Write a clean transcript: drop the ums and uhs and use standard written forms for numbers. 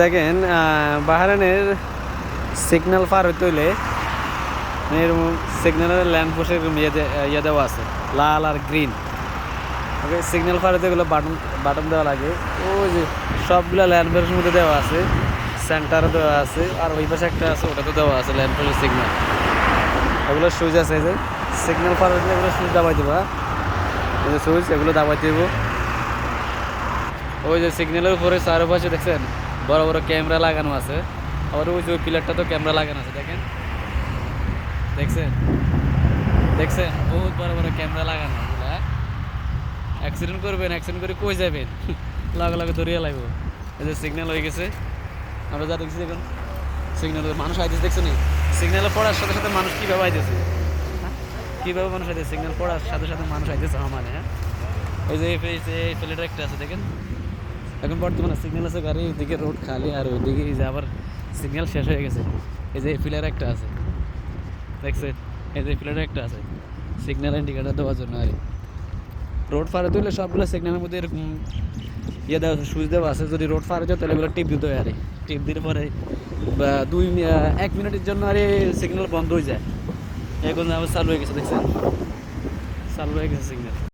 দেখেন বাহরাইনের সিগন্যাল পার হইতে হইলে এরকম সিগন্যালের ল্যান্ড পোস্টে এরকম ইয়ে দেওয়া আছে, লাল আর গ্রিন। ওকে, সিগন্যাল পার হইতে গেলে বাটন বাটন দেওয়া লাগে। ওই যে সবগুলো ল্যান্ড পোস্টের মধ্যে দেওয়া আছে, সেন্টারে দেওয়া আছে, আর ওই পাশে একটা আছে, ওটাতে দেওয়া আছে ল্যান্ড পোস্টের সিগন্যাল। এগুলো সুইচ আছে, এই যে সিগন্যাল পার হইতে এগুলো সুইচ দাবাই দেবো। এই যে সুইচ, এগুলো দাবাই দেব। ওই যে সিগন্যালের উপরে চারপাশে দেখছেন বড় বড় ক্যামেরা লাগানো আছে, আবার ওই যে ওই পিলারটা তো ক্যামেরা লাগানো আছে, দেখেন, দেখছেন দেখছেন বহুত বড় বড় ক্যামেরা লাগানো। এগুলা অ্যাক্সিডেন্ট করবেন, অ্যাক্সিডেন্ট করে কই যাবেন, লগে লগে ধরিয়ে লাগবো। এই যে সিগন্যাল হয়ে গেছে, আমরা যা দেখছি এখন সিগন্যাল মানুষ আইতেছে, দেখছেন সিগন্যালে পড়ার সাথে সাথে মানুষ কীভাবে আইতেছে, কীভাবে মানুষ আইতেছে, সিগন্যাল পড়ার সাথে সাথে মানুষ আইতেছে মানে। হ্যাঁ, এই যে এই প্লেটটা একটা আছে, দেখেন এখন বর্তমানে সিগন্যাল আছে, গাড়ি ওইদিকে রোড খালি, আর ওইদিকে এই যে আবার সিগন্যাল শেষ হয়ে গেছে। এই যে পিলার একটা আছে, দেখছেন, এই যে পিলার একটা আছে সিগন্যাল ইন্ডিকেটার দেওয়ার জন্য। আর রোড পার হতে হলে সবগুলো সিগন্যালের মধ্যে এরকম ইয়ে দেওয়া আছে, সুইচ দেওয়া আছে। যদি রোড পার হয়ে যায় তাহলে এগুলো টিপ দিতে হয়, আর টিপ দিলে পরে বা 1 মিনিটের জন্য আর সিগন্যাল বন্ধ হয়ে যায়। এখন আবার চালু হয়ে গেছে, দেখছেন চালু হয়ে গেছে সিগন্যাল।